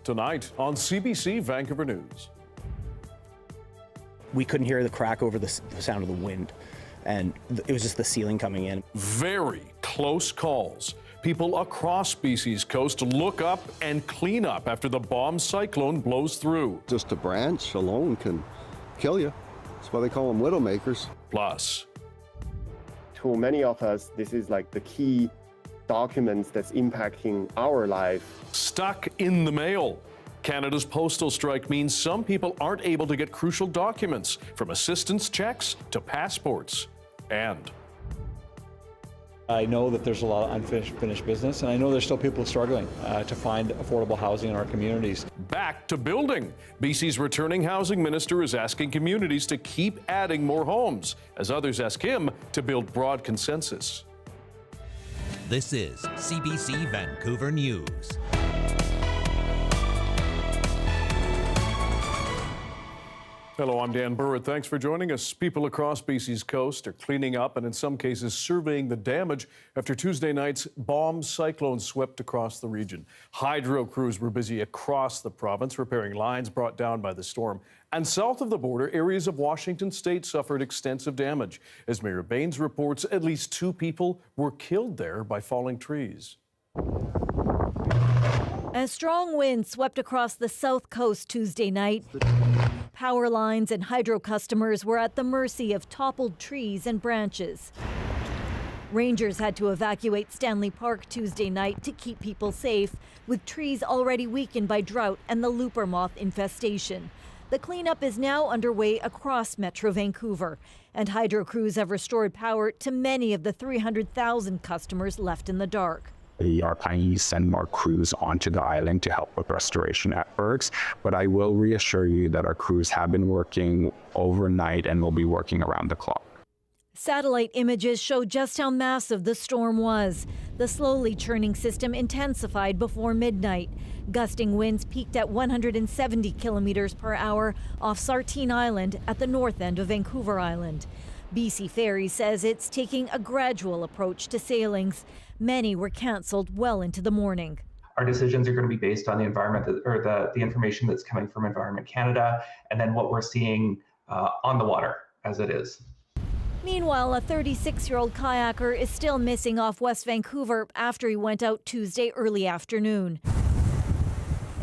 Tonight on CBC Vancouver News. We couldn't hear the crack over the sound of the wind, and it was just the ceiling coming in. Very close calls. People across BC's coast look up and clean up after the bomb cyclone blows through. Just a branch alone can kill you. That's why they call them widowmakers. Plus, to many of us, this is like the key documents that's impacting our life. stuck in the mail. Canada's postal strike means some people aren't able to get crucial documents, from assistance checks to passports. And I know that there's a lot of unfinished business, and I know there's still people struggling to find affordable housing in our communities. back to building. BC's returning housing minister is asking communities to keep adding more homes, as others ask him to build broad consensus. This is CBC Vancouver News. Hello, I'm Dan Burritt. Thanks for joining us. People across BC's coast are cleaning up and in some cases surveying the damage after Tuesday night's bomb cyclone swept across the region. Hydro crews were busy across the province repairing lines brought down by the storm. And south of the border, areas of Washington state suffered extensive damage. As Mayor Baines reports, at least 2 people were killed there by falling trees. As strong winds swept across the south coast Tuesday night, power lines and hydro customers were at the mercy of toppled trees and branches. Rangers had to evacuate Stanley Park Tuesday night to keep people safe, with trees already weakened by drought and the looper moth infestation. The cleanup is now underway across Metro Vancouver, and hydro crews have restored power to many of the 300,000 customers left in the dark. We are planning to send more crews onto the island to help with restoration efforts, but I will reassure you that our crews have been working overnight and will be working around the clock. Satellite images show just how massive the storm was. The slowly churning system intensified before midnight. Gusting winds peaked at 170 kilometers per hour off Sardine Island at the north end of Vancouver Island. BC Ferry says it's taking a gradual approach to sailings. Many were cancelled well into the morning. Our decisions are going to be based on the environment the information that's coming from Environment Canada, and then what we're seeing on the water as it is. Meanwhile, a 36-year-old kayaker is still missing off West Vancouver after he went out Tuesday early afternoon.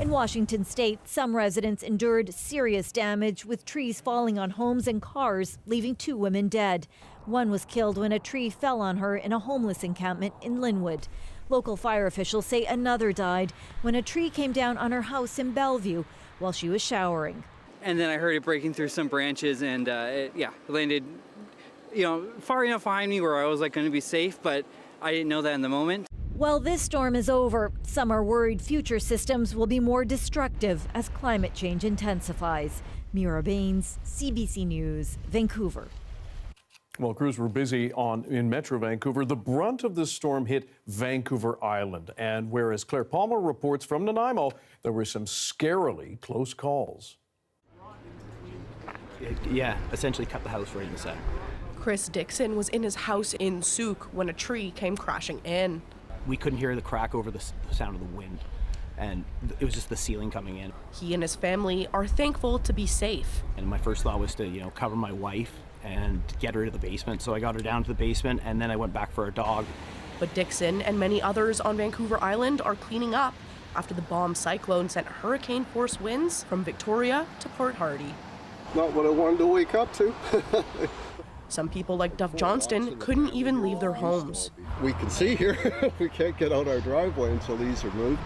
In Washington state, some residents endured serious damage, with trees falling on homes and cars, leaving 2 women dead. One was killed when a tree fell on her in a homeless encampment in Linwood. Local fire officials say another died when a tree came down on her house in Bellevue while she was showering. And then I heard it breaking through some branches, and it landed, far enough behind me where I was going to be safe, but I didn't know that in the moment. Well, this storm is over. Some are worried future systems will be more destructive as climate change intensifies. Mira Baines, CBC News, Vancouver. Well, crews were busy in Metro Vancouver. The brunt of this storm hit Vancouver Island. And whereas Claire Palmer reports from Nanaimo, there were some scarily close calls. Yeah, essentially cut the house right in the center. Chris Dixon was in his house in Souk when a tree came crashing in. We couldn't hear the crack over the sound of the wind, and it was just the ceiling coming in. He and his family are thankful to be safe. And my first thought was to, cover my wife and get her to the basement. So I got her down to the basement, and then I went back for a dog. But Dixon and many others on Vancouver Island are cleaning up after the bomb cyclone sent hurricane-force winds from Victoria to Port Hardy. Not what I wanted to wake up to. Some people like Duff Johnston couldn't even leave their homes. We can see here, we can't get out our driveway until these are moved.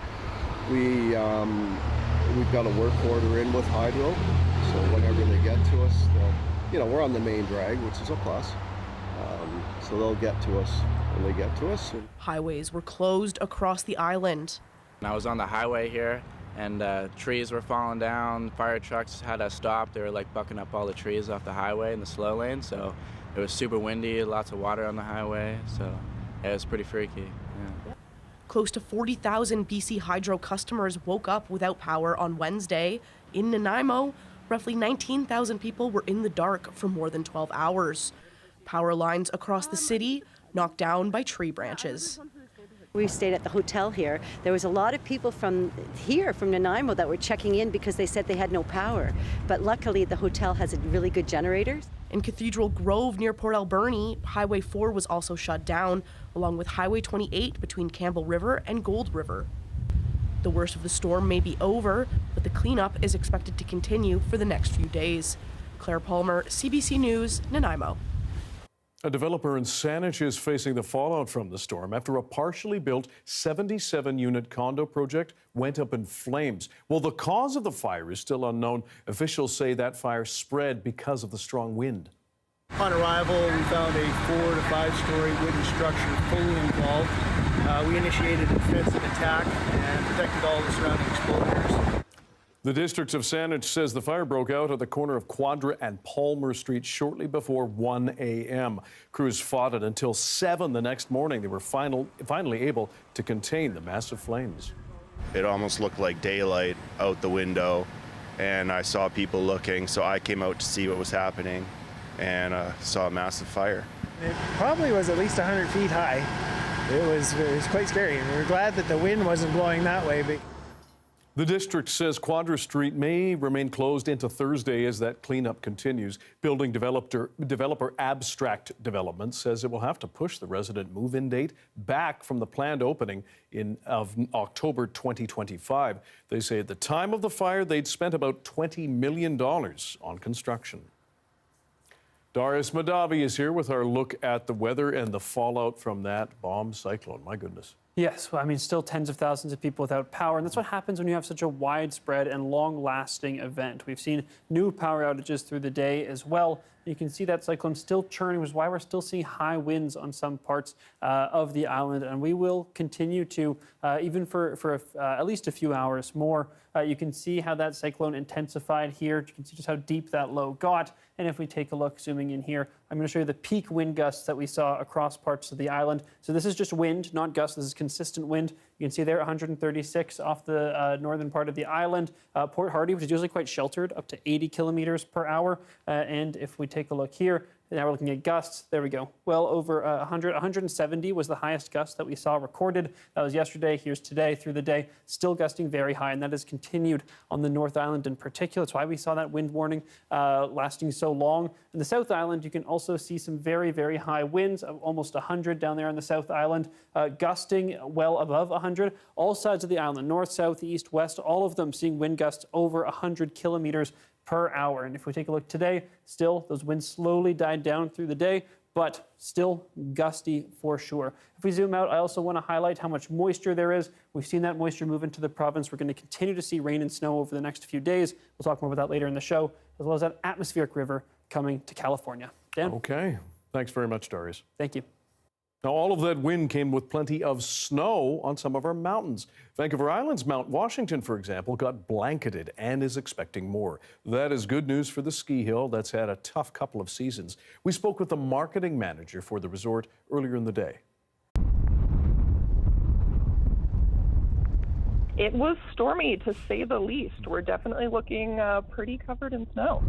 We've got a work order in with Hydro, so whenever they get to us, we're on the main drag, which is a plus. So they'll get to us when they get to us. Highways were closed across the island. I was on the highway here, and trees were falling down. Fire trucks had to stop. They were bucking up all the trees off the highway in the slow lane, so it was super windy, lots of water on the highway, so it was pretty freaky. Yeah. Close to 40,000 BC Hydro customers woke up without power on Wednesday. In Nanaimo, roughly 19,000 people were in the dark for more than 12 hours. Power lines across the city knocked down by tree branches. We stayed at the hotel here. There was a lot of people from here, from Nanaimo, that were checking in because they said they had no power. But luckily, the hotel has really good generators. In Cathedral Grove near Port Alberni, Highway 4 was also shut down, along with Highway 28 between Campbell River and Gold River. The worst of the storm may be over, but the cleanup is expected to continue for the next few days. Claire Palmer, CBC News, Nanaimo. A developer in Saanich is facing the fallout from the storm after a partially built 77-unit condo project went up in flames. Well, the cause of the fire is still unknown. Officials say that fire spread because of the strong wind. On arrival, we found a 4 to 5 story wooden structure fully involved. We initiated a defensive attack and protected all the surrounding exposures. The district of Saanich says the fire broke out at the corner of Quadra and Palmer Street shortly before 1 a.m. Crews fought it until 7 the next morning. They were finally able to contain the massive flames. It almost looked like daylight out the window, and I saw people looking, so I came out to see what was happening and saw a massive fire. It probably was at least 100 feet high. It was quite scary. We were glad that the wind wasn't blowing that way. But the district says Quadra Street may remain closed into Thursday as that cleanup continues. Building developer Abstract Development says it will have to push the resident move-in date back from the planned opening of October 2025. They say at the time of the fire, they'd spent about $20 million on construction. Darius Madavi is here with our look at the weather and the fallout from that bomb cyclone. My goodness. Yes, well, I mean, still tens of thousands of people without power, and that's what happens when you have such a widespread and long-lasting event. We've seen new power outages through the day as well. You can see that cyclone still churning, which is why we're still seeing high winds on some parts of the island, and we will continue to, even for at least a few hours more. You can see how that cyclone intensified here. You can see just how deep that low got. And if we take a look, zooming in here, I'm going to show you the peak wind gusts that we saw across parts of the island. So this is just wind, not gusts. This is consistent wind. You can see there 136 off the northern part of the island. Port Hardy, which is usually quite sheltered, up to 80 kilometers per hour. And if we take a look here, now we're looking at gusts. There we go. Well over 170 was the highest gust that we saw recorded. That was yesterday. Here's today through the day. Still gusting very high, and that has continued on the North Island in particular. That's why we saw that wind warning lasting so long. In the South Island, you can also see some very, very high winds, of almost 100 down there on the South Island, gusting well above 100. All sides of the island, north, south, east, west, all of them seeing wind gusts over 100 kilometers per hour. And if we take a look today, still those winds slowly died down through the day, but still gusty for sure. If we zoom out, I also want to highlight how much moisture there is. We've seen that moisture move into the province. We're going to continue to see rain and snow over the next few days. We'll talk more about that later in the show, as well as that atmospheric river coming to California. Dan? Okay. Thanks very much, Darius. Thank you. Now, all of that wind came with plenty of snow on some of our mountains. Vancouver Island's Mount Washington, for example, got blanketed and is expecting more. That is good news for the ski hill that's had a tough couple of seasons. We spoke with the marketing manager for the resort earlier in the day. It was stormy, to say the least. We're definitely looking pretty covered in snow.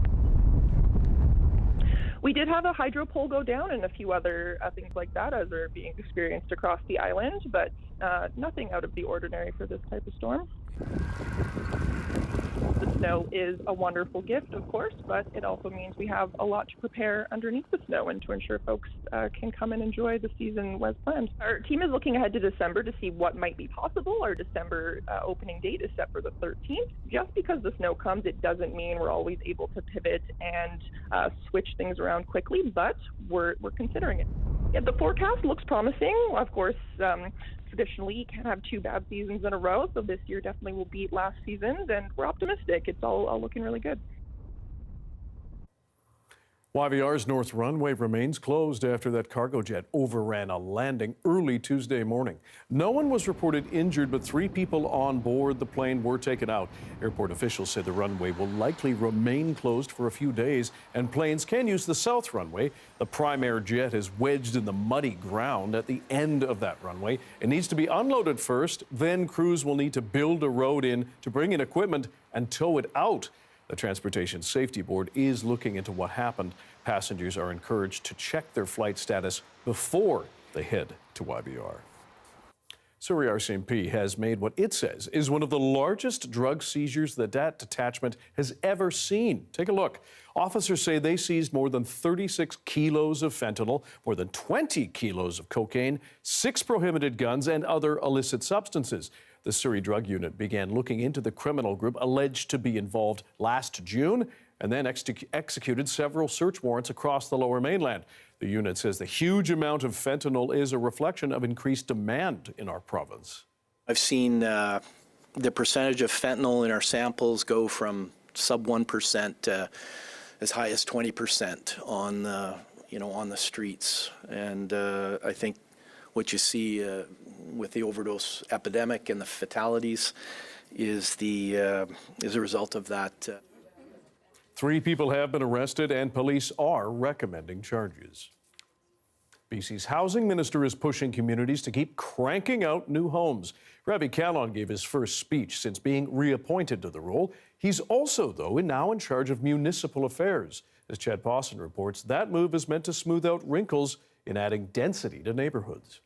We did have a hydro pole go down and a few other things like that as are being experienced across the island, but nothing out of the ordinary for this type of storm. The snow is a wonderful gift, of course, but it also means we have a lot to prepare underneath the snow and to ensure folks can come and enjoy the season as planned. Our team is looking ahead to December to see what might be possible. Our December opening date is set for the 13th. Just because the snow comes, it doesn't mean we're always able to pivot and switch things around quickly, but we're considering it. Yeah, the forecast looks promising. Of course, traditionally, you can't have two bad seasons in a row, so this year definitely will beat last season's, and we're optimistic. It's all looking really good. YVR's north runway remains closed after that cargo jet overran a landing early Tuesday morning. No one was reported injured, but 3 people on board the plane were taken out. Airport officials say the runway will likely remain closed for a few days, and planes can use the south runway. The Primair jet is wedged in the muddy ground at the end of that runway. It needs to be unloaded first, then crews will need to build a road in to bring in equipment and tow it out. The Transportation Safety Board is looking into what happened. Passengers are encouraged to check their flight status before they head to YVR. Surrey RCMP has made what it says is one of the largest drug seizures that detachment has ever seen. Take a look. Officers say they seized more than 36 kilos of fentanyl, more than 20 kilos of cocaine, 6 prohibited guns, and other illicit substances. The Surrey Drug Unit began looking into the criminal group alleged to be involved last June and then executed several search warrants across the Lower Mainland. The unit says the huge amount of fentanyl is a reflection of increased demand in our province. I've seen the percentage of fentanyl in our samples go from sub 1% to as high as 20% on the streets. And I think what you see with the overdose epidemic and the fatalities is a result of that. 3 people have been arrested and police are recommending charges. BC's housing minister is pushing communities to keep cranking out new homes. Ravi Kahlon gave his first speech since being reappointed to the role. He's also, though, now in charge of municipal affairs. As Chad Postal reports, that move is meant to smooth out wrinkles in adding density to neighborhoods.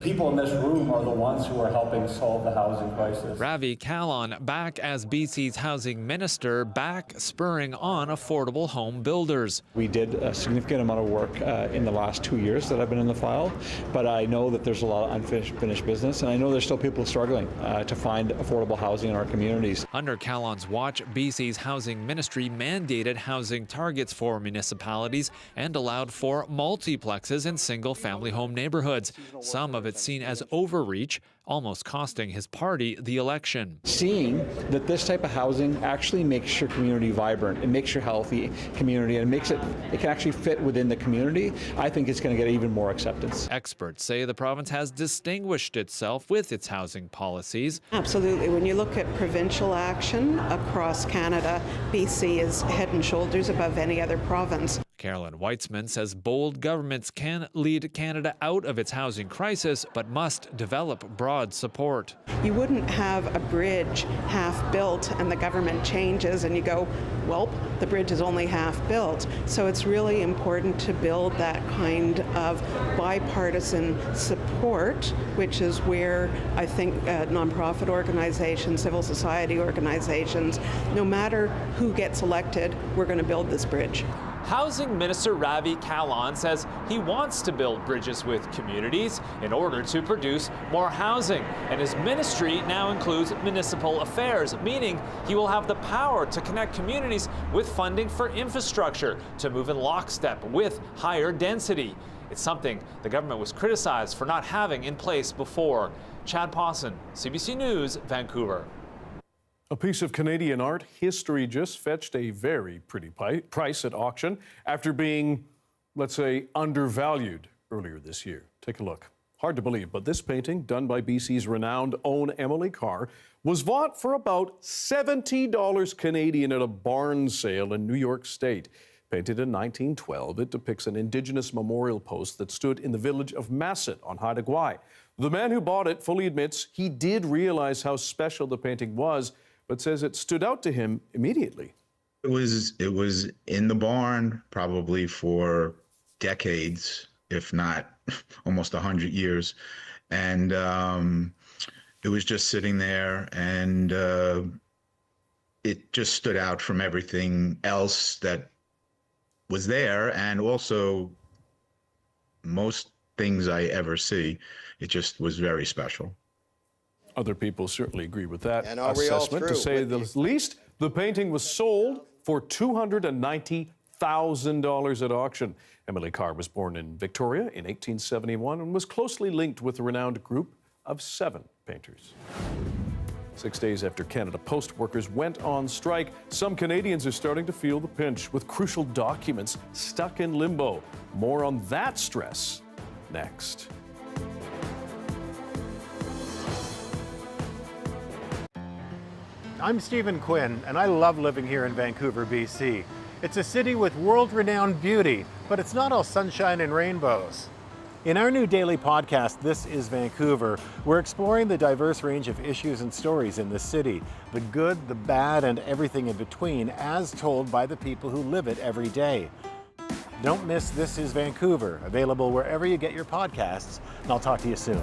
People in this room are the ones who are helping solve the housing crisis. Ravi Kahlon back as BC's housing minister, back spurring on affordable home builders. We did a significant amount of work in the last 2 years that I've been in the file, but I know that there's a lot of unfinished business, and I know there's still people struggling to find affordable housing in our communities. Under Kahlon's watch, BC's housing ministry mandated housing targets for municipalities and allowed for multiplexes in single-family home neighborhoods. Some of it seen as overreach, almost costing his party the election. Seeing that this type of housing actually makes your community vibrant, it makes your healthy community, and it can actually fit within the community, I think it's going to get even more acceptance. Experts say the province has distinguished itself with its housing policies. Absolutely. When you look at provincial action across Canada, BC is head and shoulders above any other province. Carolyn Weitzman says bold governments can lead Canada out of its housing crisis, but must develop broad support. You wouldn't have a bridge half built and the government changes and you go, well, the bridge is only half built. So it's really important to build that kind of bipartisan support, which is where I think nonprofit organizations, civil society organizations, no matter who gets elected, we're going to build this bridge. Housing Minister Ravi Kahlon says he wants to build bridges with communities in order to produce more housing. And his ministry now includes municipal affairs, meaning he will have the power to connect communities with funding for infrastructure to move in lockstep with higher density. It's something the government was criticized for not having in place before. Chad Postal, CBC News, Vancouver. A piece of Canadian art history just fetched a very pretty price at auction after being, let's say, undervalued earlier this year. Take a look. Hard to believe, but this painting, done by BC's renowned own Emily Carr, was bought for about $70 Canadian at a barn sale in New York State. Painted in 1912, it depicts an Indigenous memorial post that stood in the village of Masset on Haida Gwaii. The man who bought it fully admits he did realize how special the painting was, but says it stood out to him immediately. It was in the barn probably for decades, if not almost 100 years. And it was just sitting there, and it just stood out from everything else that was there. And also most things I ever see, it just was very special. Other people certainly agree with that And are we all assessment. To through say with the least, the painting was sold for $290,000 at auction. Emily Carr was born in Victoria in 1871 and was closely linked with the renowned group of 7 painters. 6 days after Canada Post workers went on strike, some Canadians are starting to feel the pinch with crucial documents stuck in limbo. More on that stress next. I'm Stephen Quinn, and I love living here in Vancouver, BC. It's a city with world-renowned beauty, but it's not all sunshine and rainbows. In our new daily podcast, This is Vancouver, we're exploring the diverse range of issues and stories in the city, the good, the bad, and everything in between, as told by the people who live it every day. Don't miss This is Vancouver, available wherever you get your podcasts, and I'll talk to you soon.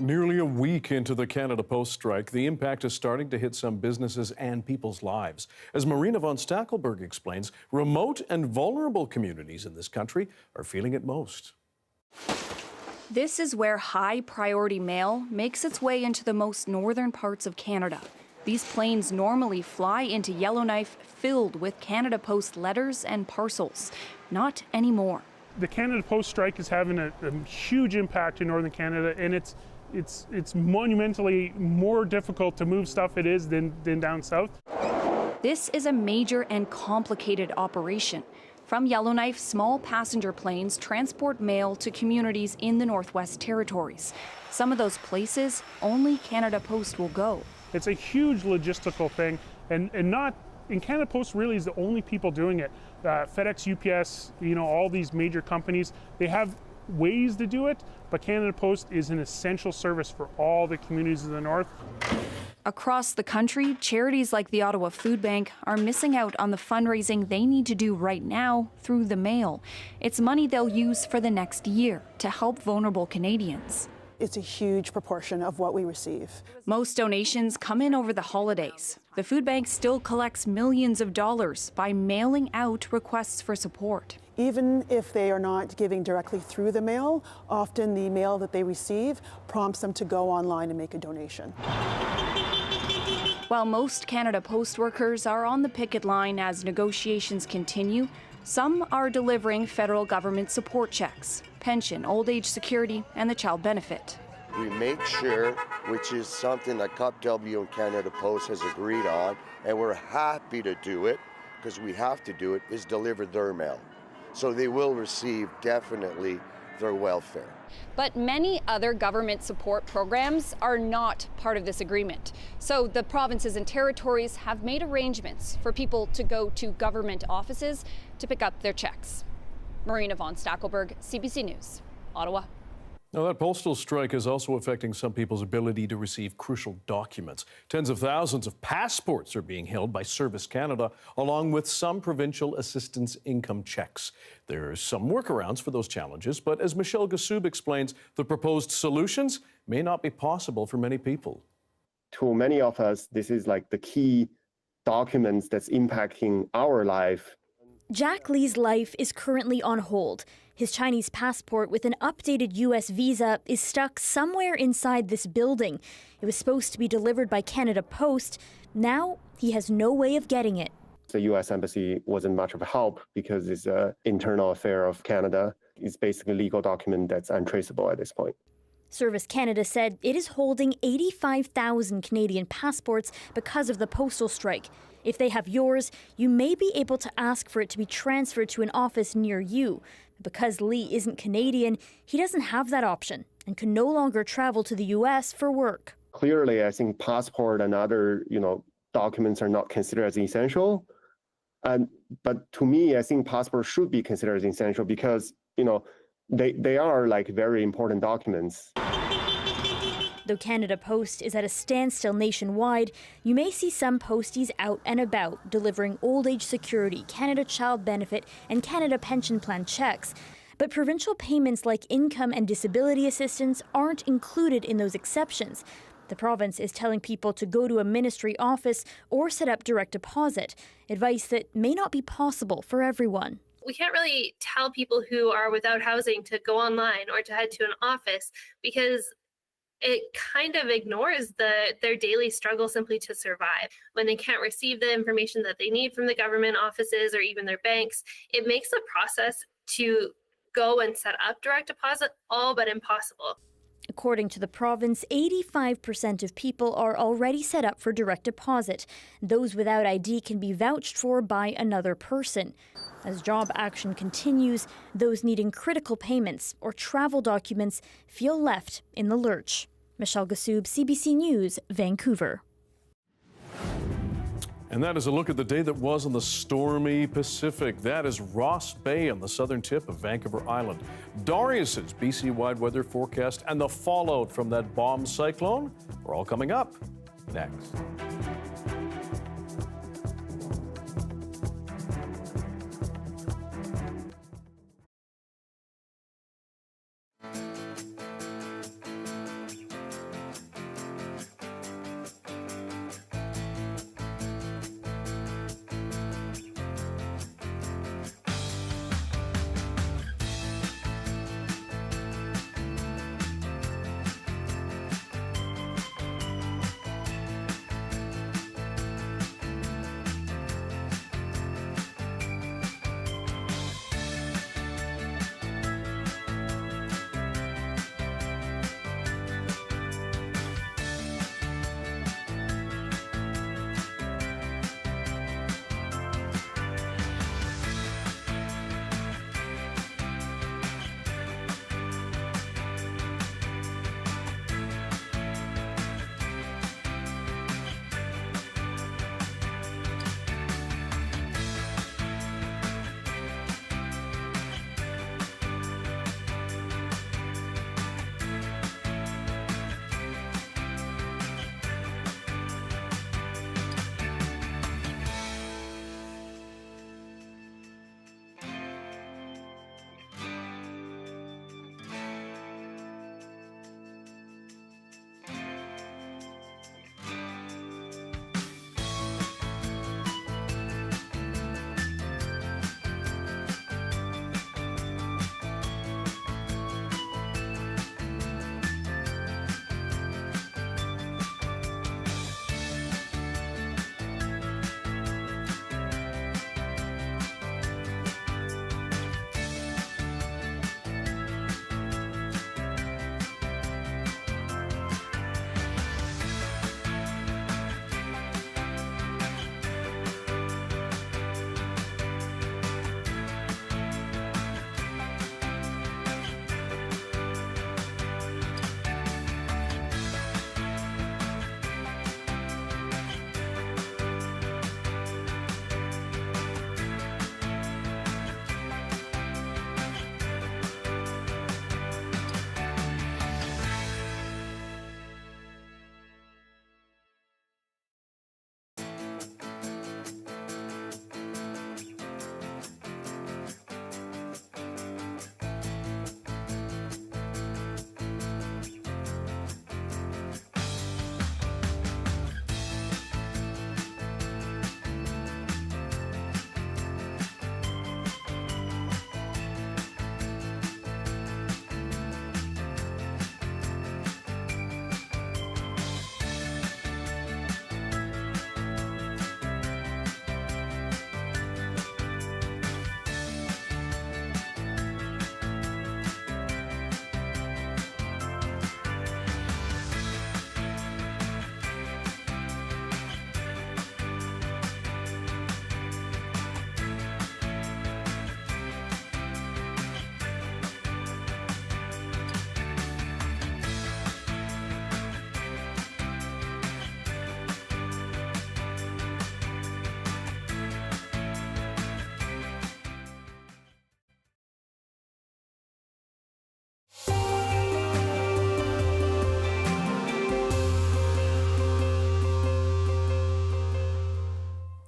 Nearly a week into the Canada Post strike, the impact is starting to hit some businesses and people's lives. As Marina von Stackelberg explains, remote and vulnerable communities in this country are feeling it most. This is where high-priority mail makes its way into the most northern parts of Canada. These planes normally fly into Yellowknife filled with Canada Post letters and parcels. Not anymore. The Canada Post strike is having a huge impact in northern Canada, and it's monumentally more difficult to move stuff it is than down south. This is a major and complicated operation. From Yellowknife, small passenger planes transport mail to communities in the Northwest Territories. Some of those places, only Canada Post will go. It's a huge logistical thing, and Canada Post really is the only people doing it. FedEx, UPS, all these major companies, they have ways to do it, but Canada Post is an essential service for all the communities of the North. Across the country, charities like the Ottawa Food Bank are missing out on the fundraising they need to do right now through the mail. It's money they'll use for the next year to help vulnerable Canadians. It's a huge proportion of what we receive. Most donations come in over the holidays. The food bank still collects millions of dollars by mailing out requests for support. Even if they are not giving directly through the mail, often the mail that they receive prompts them to go online and make a donation. While most Canada Post workers are on the picket line as negotiations continue, some are delivering federal government support checks, pension, old age security, and the child benefit. We make sure, which is something that CUPW and Canada Post has agreed on, and we're happy to do it, because we have to do it, is deliver their mail. So they will receive definitely their welfare. But many other government support programs are not part of this agreement. So the provinces and territories have made arrangements for people to go to government offices to pick up their checks. Marina von Stackelberg, CBC News, Ottawa. Now, that postal strike is also affecting some people's ability to receive crucial documents. Tens of thousands of passports are being held by Service Canada, along with some provincial assistance income checks. There's some workarounds for those challenges, but as Michelle Gassoub explains, the proposed solutions may not be possible for many people. To many of us, this is like the key documents that's impacting our life. Jack Lee's life is currently on hold. His Chinese passport with an updated U.S. visa is stuck somewhere inside this building. It was supposed to be delivered by Canada Post. Now he has no way of getting it. The U.S. Embassy wasn't much of a help because it's an internal affair of Canada. It's basically a legal document that's untraceable at this point. Service Canada said it is holding 85,000 Canadian passports because of the postal strike. If they have yours, you may be able to ask for it to be transferred to an office near you. Because Lee isn't Canadian, he doesn't have that option and can no longer travel to the U.S. for work. Clearly, I think passport and other, documents are not considered as essential. But to me, I think passport should be considered as essential because, they are like very important documents. Though Canada Post is at a standstill nationwide, you may see some posties out and about delivering old age security, Canada Child Benefit, and Canada Pension Plan checks. But provincial payments like income and disability assistance aren't included in those exceptions. The province is telling people to go to a ministry office or set up direct deposit, advice that may not be possible for everyone. We can't really tell people who are without housing to go online or to head to an office because it kind of ignores their daily struggle simply to survive. When they can't receive the information that they need from the government offices or even their banks, it makes the process to go and set up direct deposit all but impossible. According to the province, 85% of people are already set up for direct deposit. Those without ID can be vouched for by another person. As job action continues, those needing critical payments or travel documents feel left in the lurch. Michelle Gassoub, CBC News, Vancouver. And that is a look at the day that was on the stormy Pacific. That is Ross Bay on the southern tip of Vancouver Island. Darius's BC-wide weather forecast and the fallout from that bomb cyclone are all coming up next.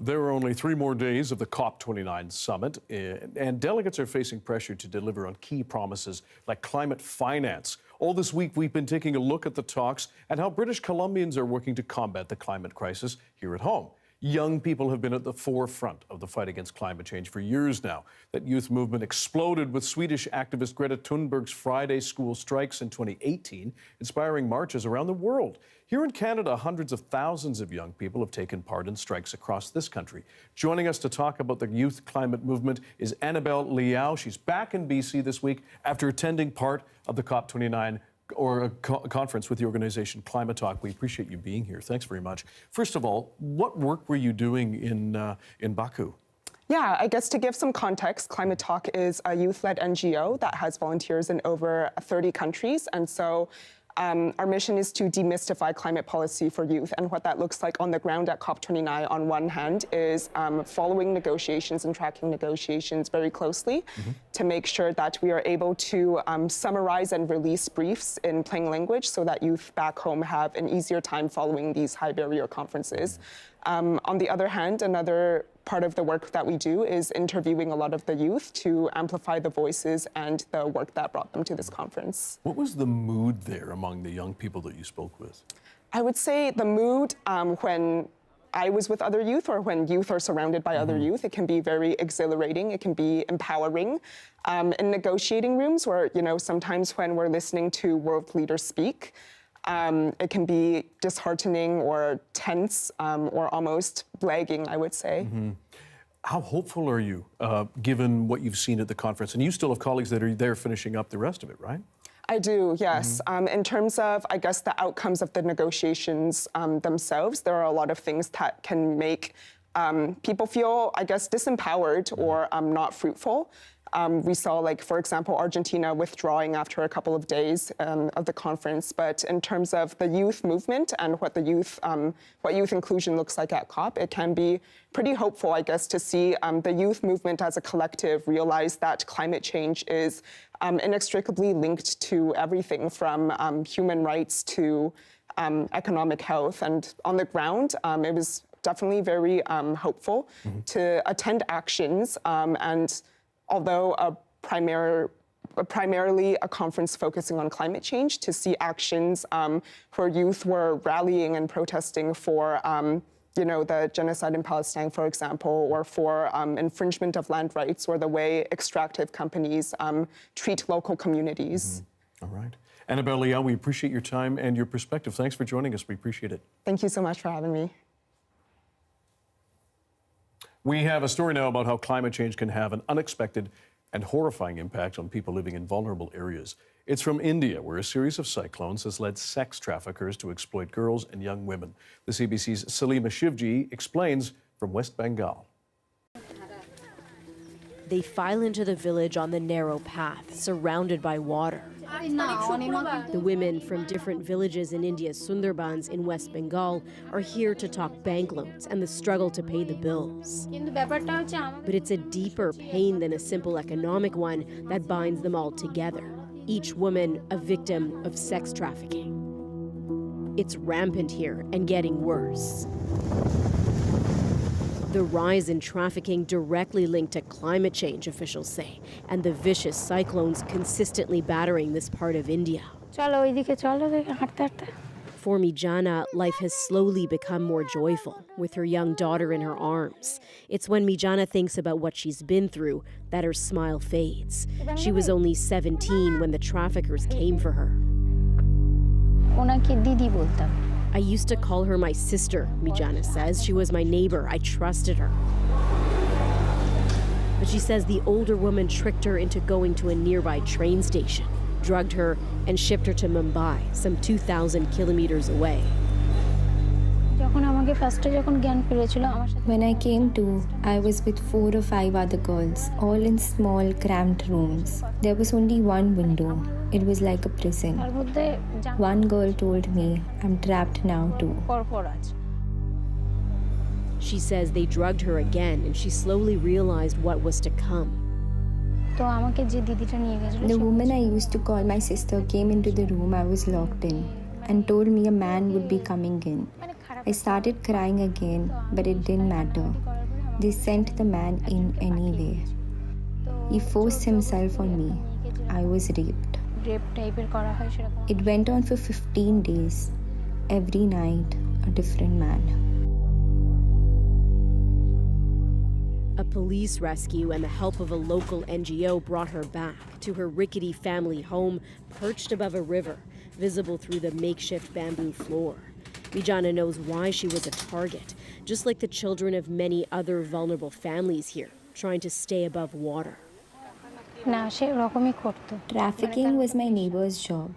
There are only 3 more days of the COP29 summit, and delegates are facing pressure to deliver on key promises like climate finance. All this week, we've been taking a look at the talks and how British Columbians are working to combat the climate crisis here at home. Young people have been at the forefront of the fight against climate change for years now. That youth movement exploded with Swedish activist Greta Thunberg's Friday school strikes in 2018, inspiring marches around the world. Here in Canada, hundreds of thousands of young people have taken part in strikes across this country. Joining us to talk about the youth climate movement is Annabelle Liao. She's back in BC this week after attending part of the COP29 conference with the organization Climate Talk. We appreciate you being here. Thanks very much. First of all, what work were you doing in Baku? Yeah, I guess to give some context, Climate Talk is a youth-led NGO that has volunteers in over 30 countries. And so our mission is to demystify climate policy for youth. And what that looks like on the ground at COP29, on one hand, is following negotiations and tracking negotiations very closely to make sure that we are able to summarize and release briefs in plain language so that youth back home have an easier time following these high-barrier conferences. On the other hand, another part of the work that we do is interviewing a lot of the youth to amplify the voices and the work that brought them to this conference. What was the mood there among the young people that you spoke with? I would say the mood when I was with other youth or when youth are surrounded by other youth, it can be very exhilarating, it can be empowering. In negotiating rooms where, sometimes when we're listening to world leaders speak, it can be disheartening or tense or almost blagging, I would say. How hopeful are you, given what you've seen at the conference? And you still have colleagues that are there finishing up the rest of it, right? I do, yes. In terms of, I guess, the outcomes of the negotiations themselves, there are a lot of things that can make people feel, I guess, disempowered or not fruitful. We saw, for example, Argentina withdrawing after a couple of days of the conference. But in terms of the youth movement and what youth inclusion looks like at COP, it can be pretty hopeful, I guess, to see the youth movement as a collective realize that climate change is inextricably linked to everything from human rights to economic health. And on the ground, it was definitely very hopeful to attend actions and although primarily a conference focusing on climate change, to see actions where youth were rallying and protesting for, the genocide in Palestine, for example, or for infringement of land rights or the way extractive companies treat local communities. All right. Annabelle Liao, we appreciate your time and your perspective. Thanks for joining us. We appreciate it. Thank you so much for having me. We have a story now about how climate change can have an unexpected and horrifying impact on people living in vulnerable areas. It's from India, where a series of cyclones has led sex traffickers to exploit girls and young women. The CBC's Salima Shivji explains from West Bengal. They file into the village on the narrow path, surrounded by water. The women from different villages in India's Sundarbans in West Bengal are here to talk bank loans and the struggle to pay the bills. But it's a deeper pain than a simple economic one that binds them all together. Each woman a victim of sex trafficking. It's rampant here and getting worse. The rise in trafficking directly linked to climate change, officials say, and the vicious cyclones consistently battering this part of India. For Mijana, life has slowly become more joyful, with her young daughter in her arms. It's when Mijana thinks about what she's been through that her smile fades. She was only 17 when the traffickers came for her. I used to call her my sister, Mijana says. She was my neighbor. I trusted her. But she says the older woman tricked her into going to a nearby train station, drugged her, and shipped her to Mumbai, some 2,000 kilometers away. When I came to, I was with 4 or 5 other girls, all in small, cramped rooms. There was only one window. It was like a prison. One girl told me, I'm trapped now too. She says they drugged her again, and she slowly realized what was to come. The woman I used to call my sister came into the room I was locked in and told me a man would be coming in. I started crying again, but it didn't matter. They sent the man in anyway. He forced himself on me. I was raped. It went on for 15 days. Every night, a different man. A police rescue and the help of a local NGO brought her back to her rickety family home perched above a river, visible through the makeshift bamboo floor. Mijana knows why she was a target, just like the children of many other vulnerable families here, trying to stay above water. Trafficking was my neighbor's job.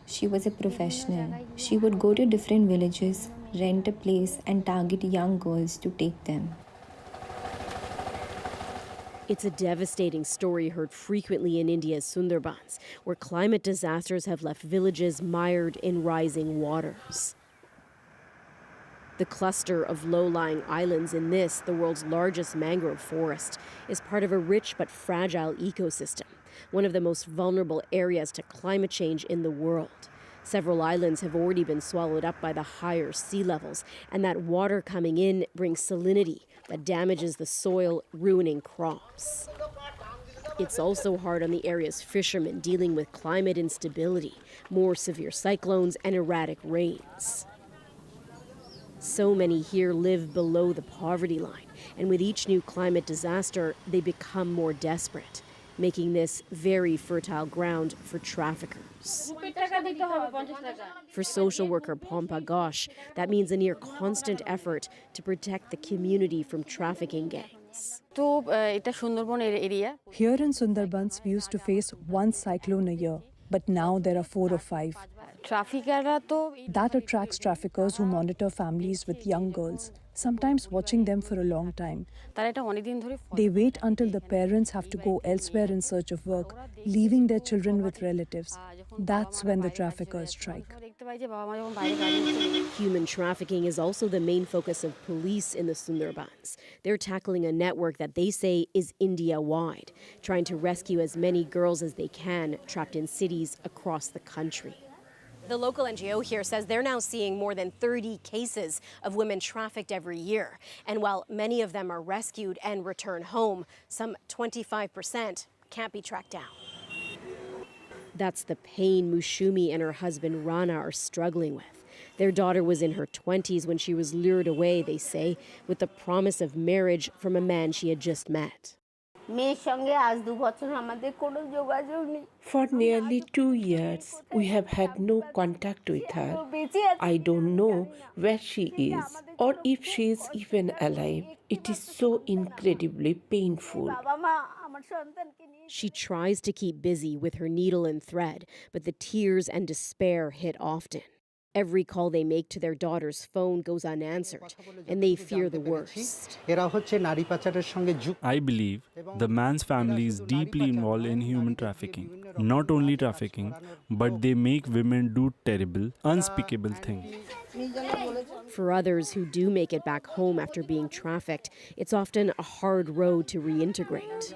She was a professional. She would go to different villages, rent a place, and target young girls to take them. It's a devastating story heard frequently in India's Sundarbans, where climate disasters have left villages mired in rising waters. The cluster of low-lying islands in this, the world's largest mangrove forest, is part of a rich but fragile ecosystem, one of the most vulnerable areas to climate change in the world. Several islands have already been swallowed up by the higher sea levels, and that water coming in brings salinity that damages the soil, ruining crops. It's also hard on the area's fishermen dealing with climate instability, more severe cyclones, and erratic rains. So many here live below the poverty line, and with each new climate disaster, they become more desperate, making this very fertile ground for traffickers. For social worker Pompa Ghosh, that means a near constant effort to protect the community from trafficking gangs. Here in Sundarbans, we used to face one cyclone a year, but now there are 4 or 5. That attracts traffickers who monitor families with young girls, sometimes watching them for a long time. They wait until the parents have to go elsewhere in search of work, leaving their children with relatives. That's when the traffickers strike. Human trafficking is also the main focus of police in the Sundarbans. They're tackling a network that they say is India-wide, trying to rescue as many girls as they can trapped in cities across the country. The local NGO here says they're now seeing more than 30 cases of women trafficked every year. And while many of them are rescued and return home, some 25% can't be tracked down. That's the pain Mushumi and her husband Rana are struggling with. Their daughter was in her 20s when she was lured away, they say, with the promise of marriage from a man she had just met. For nearly 2 years, we have had no contact with her. I don't know where she is or if she is even alive. It is so incredibly painful. She tries to keep busy with her needle and thread, but the tears and despair hit often. Every call they make to their daughter's phone goes unanswered, and they fear the worst. I believe the man's family is deeply involved in human trafficking. Not only trafficking, but they make women do terrible, unspeakable things. For others who do make it back home after being trafficked, it's often a hard road to reintegrate.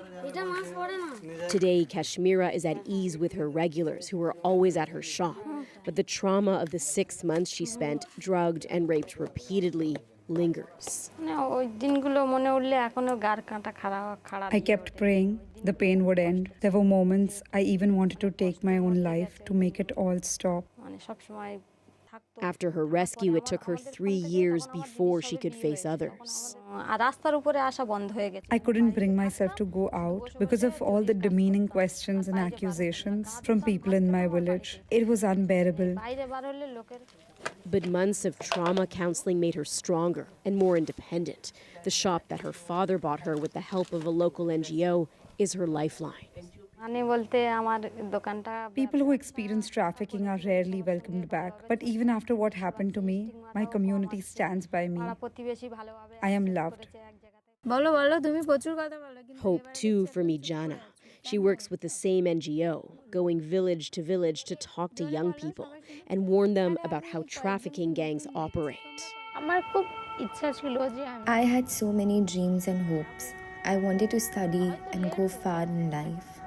Today, Kashmira is at ease with her regulars who are always at her shop. But the trauma of the 6 months she spent drugged and raped repeatedly lingers. I kept praying the pain would end. There were moments I even wanted to take my own life to make it all stop. After her rescue, it took her 3 years before she could face others. I couldn't bring myself to go out because of all the demeaning questions and accusations from people in my village. It was unbearable. But months of trauma counseling made her stronger and more independent. The shop that her father bought her with the help of a local NGO is her lifeline. People who experience trafficking are rarely welcomed back. But even after what happened to me, my community stands by me. I am loved. Hope, too, for Mijana. She works with the same NGO, going village to talk to young people and warn them about how trafficking gangs operate. I had so many dreams and hopes. I wanted to study and go far in life.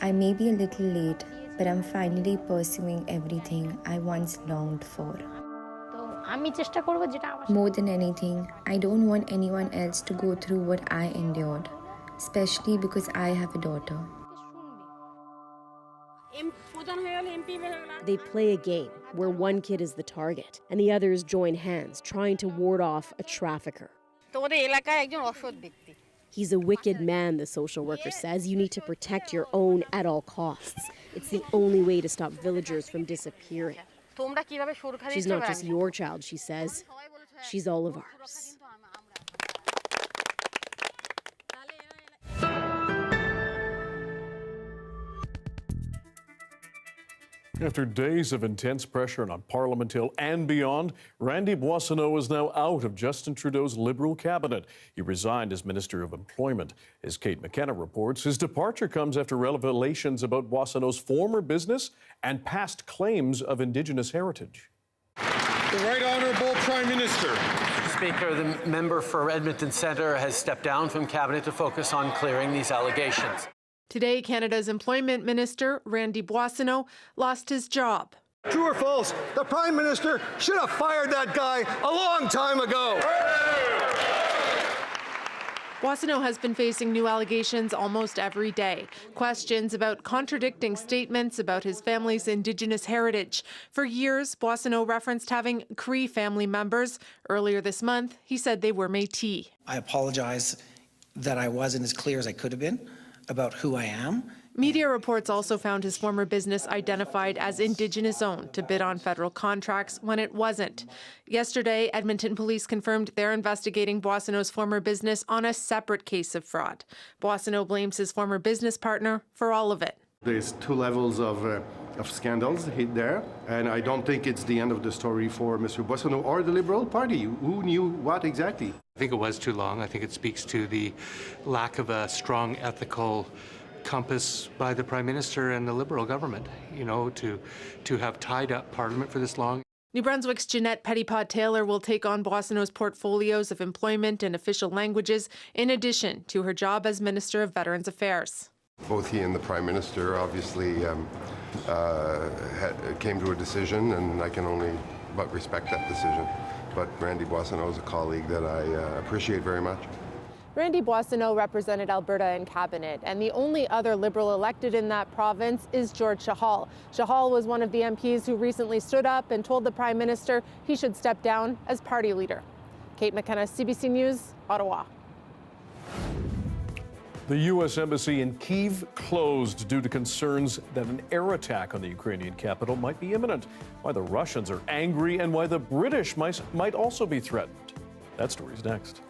I may be a little late, but I'm finally pursuing everything I once longed for. More than anything, I don't want anyone else to go through what I endured, especially because I have a daughter. They play a game where one kid is the target and the others join hands trying to ward off a trafficker. He's a wicked man, the social worker says. You need to protect your own at all costs. It's the only way to stop villagers from disappearing. She's not just your child, she says. She's all of ours. After days of intense pressure on Parliament Hill and beyond, Randy Boissonnault is now out of Justin Trudeau's Liberal cabinet. He resigned as Minister of Employment. As Kate McKenna reports, his departure comes after revelations about Boissonnault's former business and past claims of Indigenous heritage. The Right Honourable Prime Minister. Mr. Speaker, the member for Edmonton Centre has stepped down from cabinet to focus on clearing these allegations. Today, Canada's Employment Minister, Randy Boissonnault, lost his job. True or false, the Prime Minister should have fired that guy a long time ago. Boissonnault has been facing new allegations almost every day. Questions about contradicting statements about his family's Indigenous heritage. For years, Boissonnault referenced having Cree family members. Earlier this month, he said they were Métis. I apologize that I wasn't as clear as I could have been about who I am. Media reports also found his former business identified as Indigenous-owned to bid on federal contracts when it wasn't. Yesterday, Edmonton police confirmed they're investigating Boissonnault's former business on a separate case of fraud. Boissonnault blames his former business partner for all of it. There's two levels of scandals hit there, and I don't think it's the end of the story for Mr. Boissonnault or the Liberal Party. Who knew what exactly? I think it was too long. I think it speaks to the lack of a strong ethical compass by the Prime Minister and the Liberal government, you know, to have tied up Parliament for this long. New Brunswick's Jeanette Petitpas-Taylor will take on Boissonnault's portfolios of employment and official languages, in addition to her job as Minister of Veterans Affairs. Both he and the Prime Minister obviously came to a decision, and I can only but respect that decision. But Randy Boissonnault is a colleague that I appreciate very much. Randy Boissonnault represented Alberta in cabinet, and the only other Liberal elected in that province is George Chahal. Chahal was one of the MPs who recently stood up and told the Prime Minister he should step down as party leader. Kate McKenna, CBC News, Ottawa. The U.S. Embassy in Kyiv closed due to concerns that an air attack on the Ukrainian capital might be imminent, why the Russians are angry, and why the British might also be threatened. That story's next.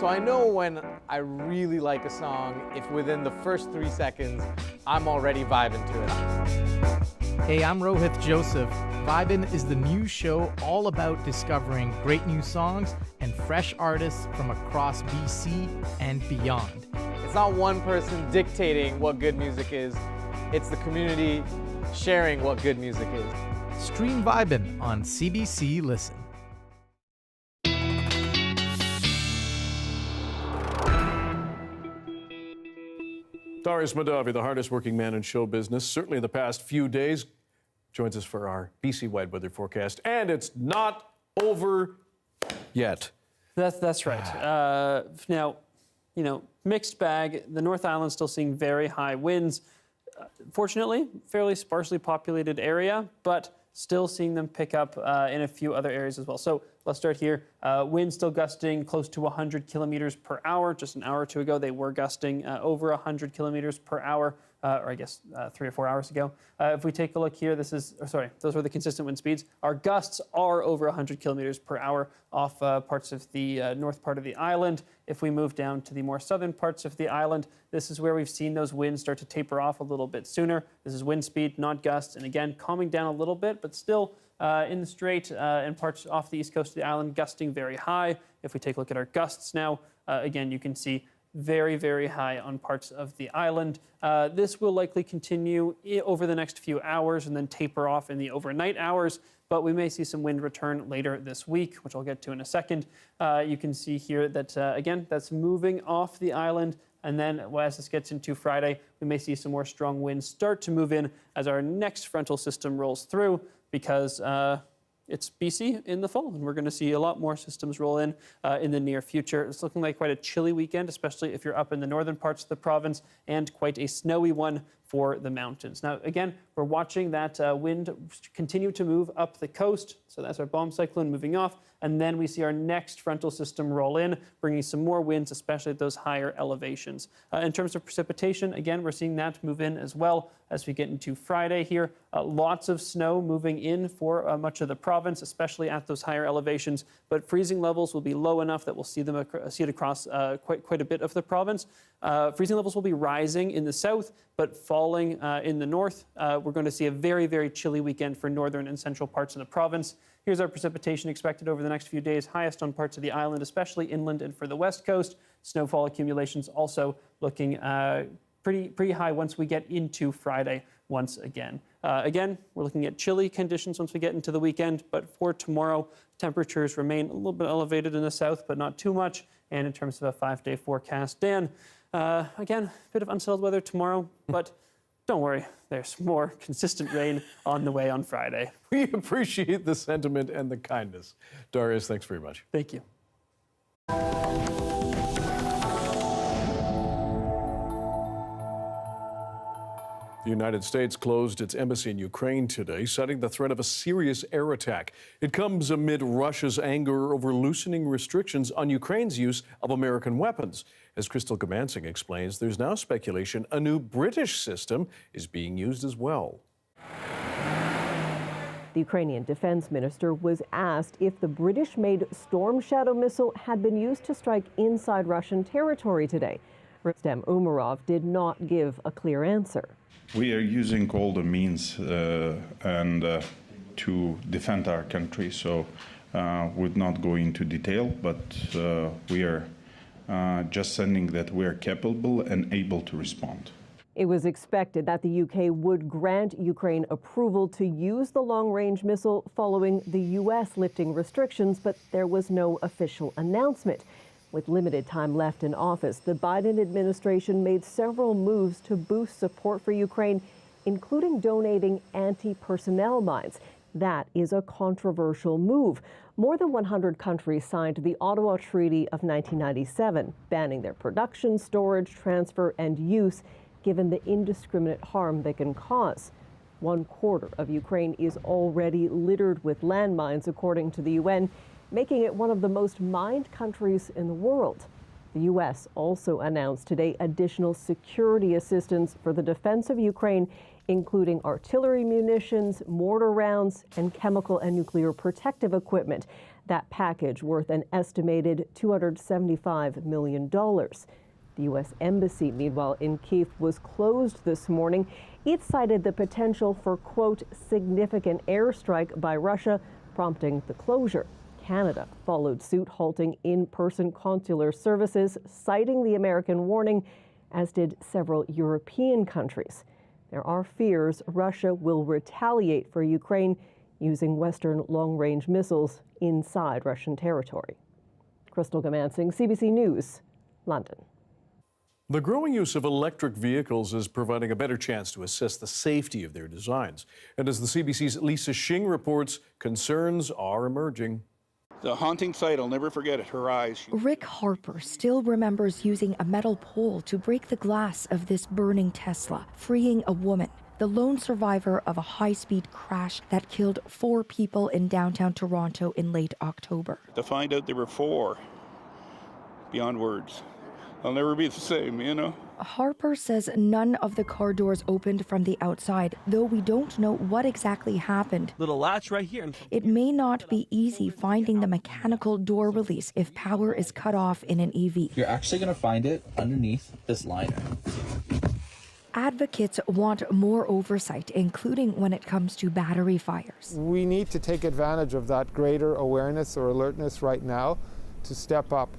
So I know when I really like a song, if within the first 3 seconds, I'm already vibing to it. Hey, I'm Rohith Joseph. Vibin' is the new show all about discovering great new songs and fresh artists from across BC and beyond. It's not one person dictating what good music is, it's the community sharing what good music is. Stream Vibin' on CBC Listen. Darius Madavi, the hardest working man in show business, certainly the past few days, joins us for our BC-wide weather forecast. And it's not over yet. That's right. Now, mixed bag. The North Island still seeing very high winds. Fortunately, fairly sparsely populated area, but still seeing them pick up in a few other areas as well. So let's start here. Winds still gusting close to 100 kilometers per hour. Just an hour or two ago, they were gusting over 100 kilometers per hour, or I guess 3 or 4 hours ago. If we take a look here, those were the consistent wind speeds. Our gusts are over 100 kilometers per hour off parts of the north part of the island. If we move down to the more southern parts of the island, this is where we've seen those winds start to taper off a little bit sooner. This is wind speed, not gusts, and again, calming down a little bit, but still in the strait and parts off the east coast of the island, gusting very high. If we take a look at our gusts now, again, you can see very, very high on parts of the island. This will likely continue over the next few hours and then taper off in the overnight hours, but we may see some wind return later this week, which I'll get to in a second. You can see here that, again, that's moving off the island. And then as this gets into Friday, we may see some more strong winds start to move in as our next frontal system rolls through, because it's BC in the fall, and we're going to see a lot more systems roll in the near future. It's looking like quite a chilly weekend, especially if you're up in the northern parts of the province, and quite a snowy one for the mountains. Now, again, we're watching that wind continue to move up the coast. So that's our bomb cyclone moving off. And then we see our next frontal system roll in, bringing some more winds, especially at those higher elevations. In terms of precipitation, again, we're seeing that move in as well as we get into Friday here. Lots of snow moving in for much of the province, especially at those higher elevations. But freezing levels will be low enough that we'll see it across quite a bit of the province. Freezing levels will be rising in the south, but falling in the north. We're going to see a very, very chilly weekend for northern and central parts of the province. Here's our precipitation expected over the next few days, highest on parts of the island, especially inland and for the west coast. Snowfall accumulations also looking pretty high once we get into Friday once again. Again, we're looking at chilly conditions once we get into the weekend, but for tomorrow, temperatures remain a little bit elevated in the south, but not too much. And in terms of a 5-day forecast, Dan, again, a bit of unsettled weather tomorrow, but don't worry, there's more consistent rain on the way on Friday. We appreciate the sentiment and the kindness. Darius, thanks very much. Thank you. The United States closed its embassy in Ukraine today, citing the threat of a serious air attack. It comes amid Russia's anger over loosening restrictions on Ukraine's use of American weapons. As Crystal Gamansing explains, there's now speculation a new British system is being used as well. The Ukrainian defense minister was asked if the British-made Storm Shadow missile had been used to strike inside Russian territory today. Rustem Umarov did not give a clear answer. We are using all the means to defend our country, so would not go into detail, but we are just sending that we are capable and able to respond. It was expected that the UK would grant Ukraine approval to use the long-range missile following the US lifting restrictions, but there was no official announcement. With limited time left in office, the Biden administration made several moves to boost support for Ukraine, including donating anti-personnel mines. That is a controversial move. More than 100 countries signed the Ottawa Treaty of 1997, banning their production, storage, transfer, and use, given the indiscriminate harm they can cause. 1/4 of Ukraine is already littered with landmines, according to the UN, making it one of the most mined countries in the world. The U.S. also announced today additional security assistance for the defense of Ukraine, including artillery munitions, mortar rounds, and chemical and nuclear protective equipment. That package worth an estimated $275 million. The U.S. Embassy, meanwhile, in Kyiv was closed this morning. It cited the potential for, quote, significant airstrike by Russia, prompting the closure. Canada followed suit, halting in-person consular services, citing the American warning, as did several European countries. There are fears Russia will retaliate for Ukraine using Western long-range missiles inside Russian territory. Crystal Gamansing, CBC News, London. The growing use of electric vehicles is providing a better chance to assess the safety of their designs. And as the CBC's Lisa Shing reports, concerns are emerging. The haunting sight, I'll never forget it, her eyes. Rick Harper still remembers using a metal pole to break the glass of this burning Tesla, freeing a woman, the lone survivor of a high-speed crash that killed 4 people in downtown Toronto in late October. To find out there were 4, beyond words. I'll never be the same, you know? Harper says none of the car doors opened from the outside, though we don't know what exactly happened. Little latch right here. It may not be easy finding the mechanical door release if power is cut off in an EV. You're actually going to find it underneath this liner. Advocates want more oversight, including when it comes to battery fires. We need to take advantage of that greater awareness or alertness right now to step up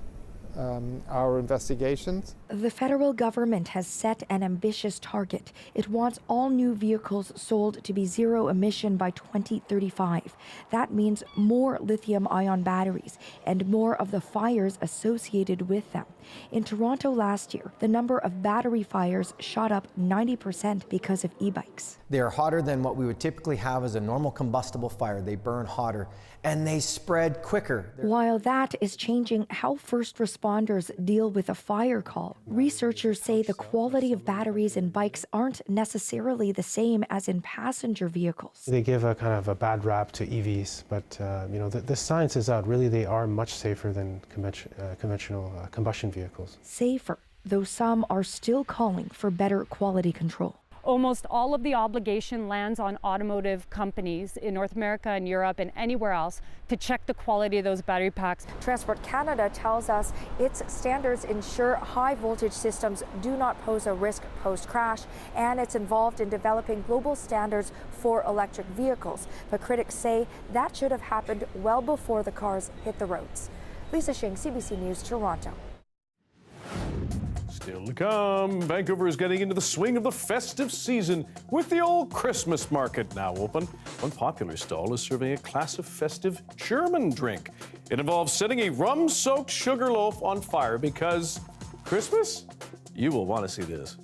our investigations. The federal government has set an ambitious target. It wants all new vehicles sold to be zero emission by 2035. That means more lithium-ion batteries and more of the fires associated with them. In Toronto last year, the number of battery fires shot up 90% because of e-bikes. They're hotter than what we would typically have as a normal combustible fire. They burn hotter and they spread quicker. While that is changing how first responders deal with a fire call, researchers say the quality of batteries in bikes aren't necessarily the same as in passenger vehicles. They give a kind of a bad rap to EVs, but the science is out. Really, they are much safer than conventional combustion vehicles. Safer, though some are still calling for better quality control. Almost all of the obligation lands on automotive companies in North America and Europe and anywhere else to check the quality of those battery packs. Transport Canada tells us its standards ensure high voltage systems do not pose a risk post-crash, and it's involved in developing global standards for electric vehicles. But critics say that should have happened well before the cars hit the roads. Lisa Shing, CBC News, Toronto. Still to come, Vancouver is getting into the swing of the festive season with the old Christmas market now open. One popular stall is serving a classic festive German drink. It involves setting a rum-soaked sugar loaf on fire because Christmas? You will want to see this.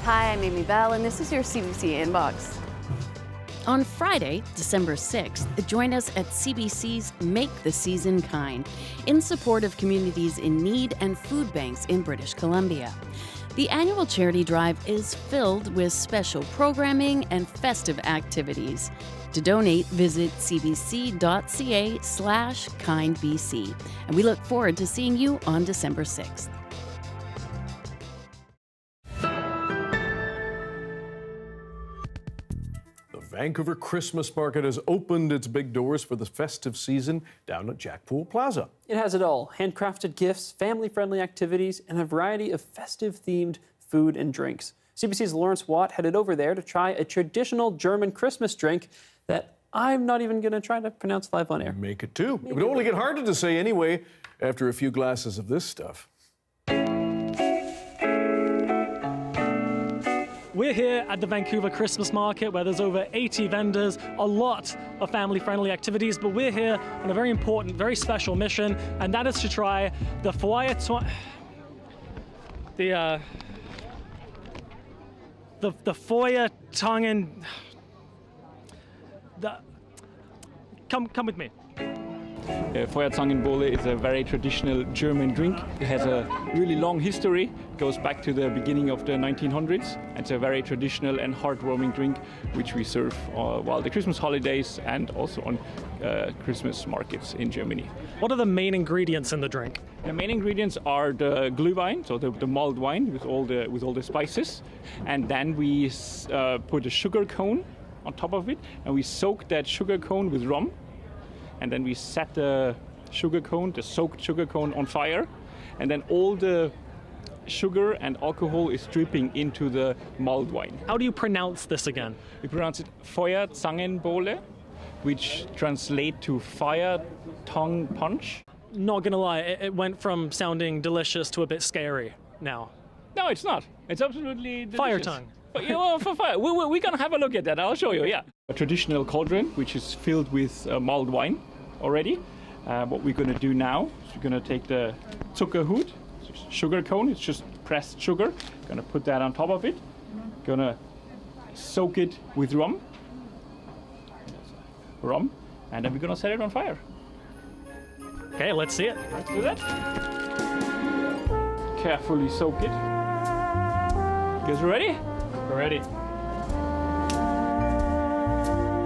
Hi, I'm Amy Bell, and this is your CBC Inbox. On Friday, December 6th, join us at CBC's Make the Season Kind in support of communities in need and food banks in British Columbia. The annual charity drive is filled with special programming and festive activities. To donate, visit cbc.ca/kindbc. And we look forward to seeing you on December 6th. The Vancouver Christmas Market has opened its big doors for the festive season down at Jackpool Plaza. It has it all: handcrafted gifts, family-friendly activities, and a variety of festive-themed food and drinks. CBC's Lawrence Watt headed over there to try a traditional German Christmas drink that I'm not even going to try to pronounce live on air. Make it too. It would only get harder to say anyway after a few glasses of this stuff. We're here at the Vancouver Christmas Market where there's over 80 vendors, a lot of family-friendly activities, but we're here on a very important, very special mission, and that is to try the Feuertangen. Come with me. Feuerzangenbowle is a very traditional German drink. It has a really long history, goes back to the beginning of the 1900s. It's a very traditional and heartwarming drink, which we serve while the Christmas holidays and also on Christmas markets in Germany. What are the main ingredients in the drink? The main ingredients are the Glühwein, so the mulled wine with all the spices, and then we put a sugar cone on top of it, and we soak that sugar cone with rum. And then we set the soaked sugar cone on fire, and then all the sugar and alcohol is dripping into the mulled wine. How do you pronounce this again? We pronounce it Feuerzangenbowle, which translates to fire tongue punch. Not gonna lie, it went from sounding delicious to a bit scary now. No, it's not. It's absolutely delicious. Fire tongue. But, for fire. We're gonna have a look at that. I'll show you, yeah. A traditional cauldron, which is filled with mulled wine already. What we're gonna do now is we're gonna take the Zuckerhut, sugar cone, it's just pressed sugar. Gonna put that on top of it. Gonna soak it with rum, and then we're gonna set it on fire. Okay, let's see it. Let's do that. Carefully soak it. You guys ready? We're ready.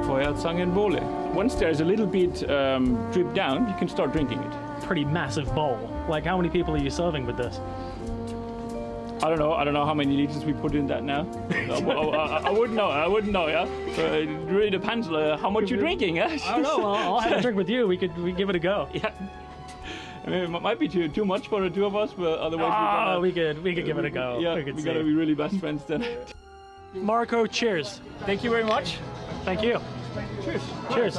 Feuerzangenbowle. Once there's a little bit drip down, you can start drinking it. Pretty massive bowl. Like, how many people are you serving with this? I don't know how many liters we put in that now. I wouldn't know, yeah. It really depends how much you're drinking, yeah. I don't know. Well, I'll have a drink with you. We give it a go. Yeah. I mean, it might be too much for the two of us, but otherwise we could give it a go. Yeah, we gotta be really best friends then. Marco, cheers. Thank you very much. Thank you. Cheers. Cheers.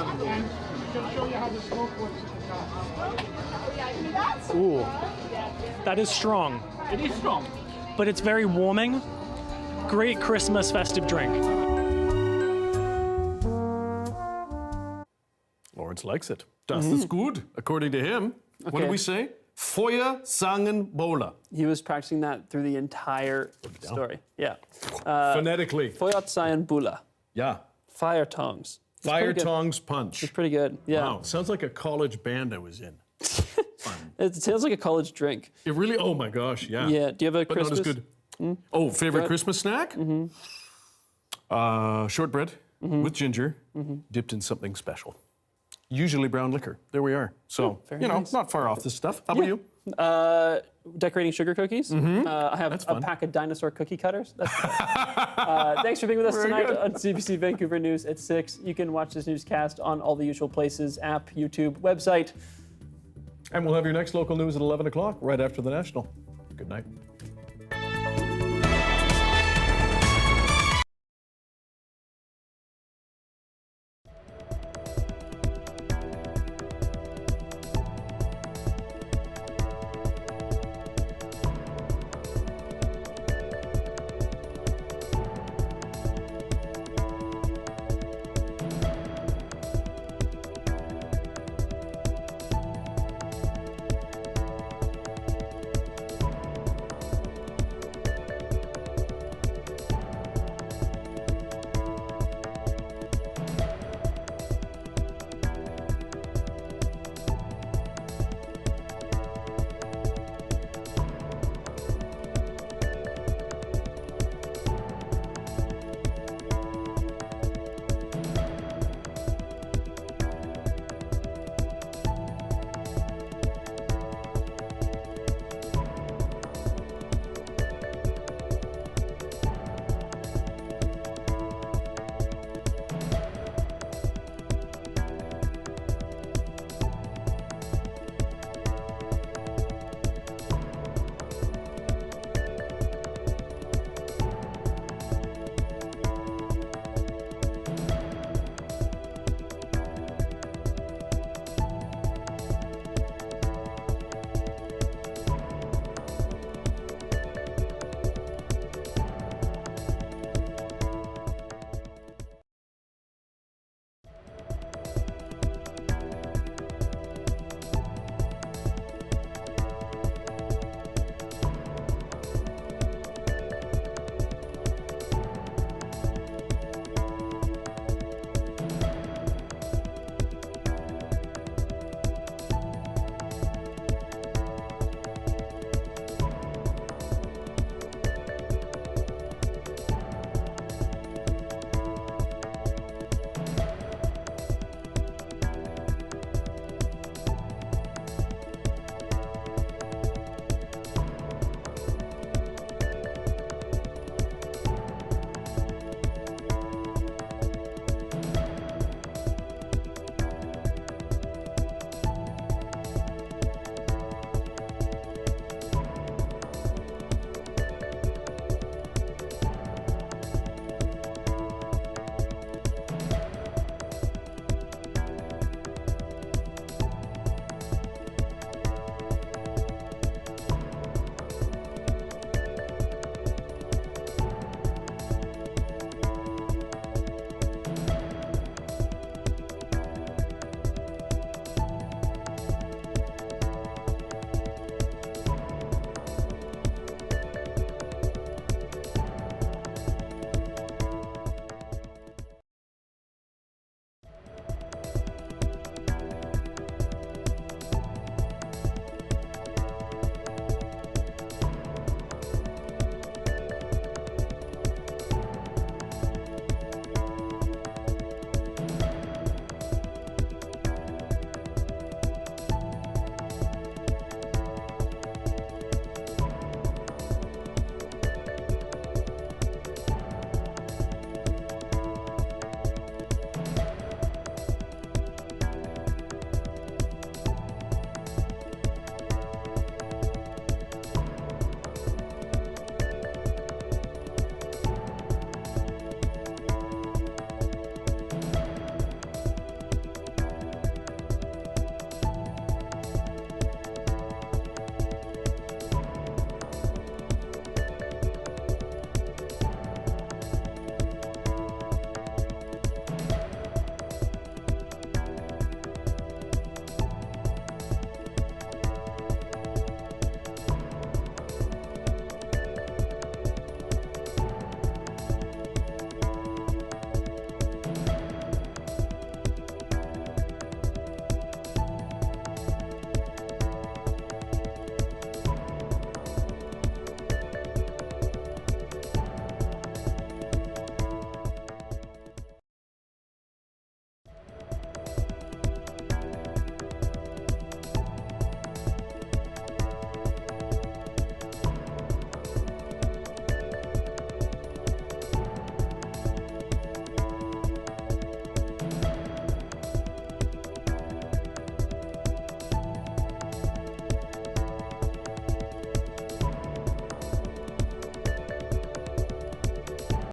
Ooh, that is strong. It is strong. But it's very warming. Great Christmas festive drink. Lawrence likes it. Das ist gut, according to him. Okay. What did we say? Feuerzangenbowle. He was practicing that through the entire story. Yeah. Phonetically. Feuerzangenbowle. Yeah. Fire tongues. Fire tongues punch. It's pretty good. Yeah. Wow. Sounds like a college band I was in. It sounds like a college drink. It really, oh my gosh, yeah. Yeah. Do you have a but Christmas? Not as good. Oh, favorite Christmas snack? Shortbread with ginger, dipped in something special. Usually brown liquor. There we are. So, nice. Not far off this stuff. How about you? Decorating sugar cookies. I have a pack of dinosaur cookie cutters. That's thanks for being with us tonight on CBC Vancouver News at 6. You can watch this newscast on all the usual places, app, YouTube, website. And we'll have your next local news at 11 o'clock, right after the National. Good night.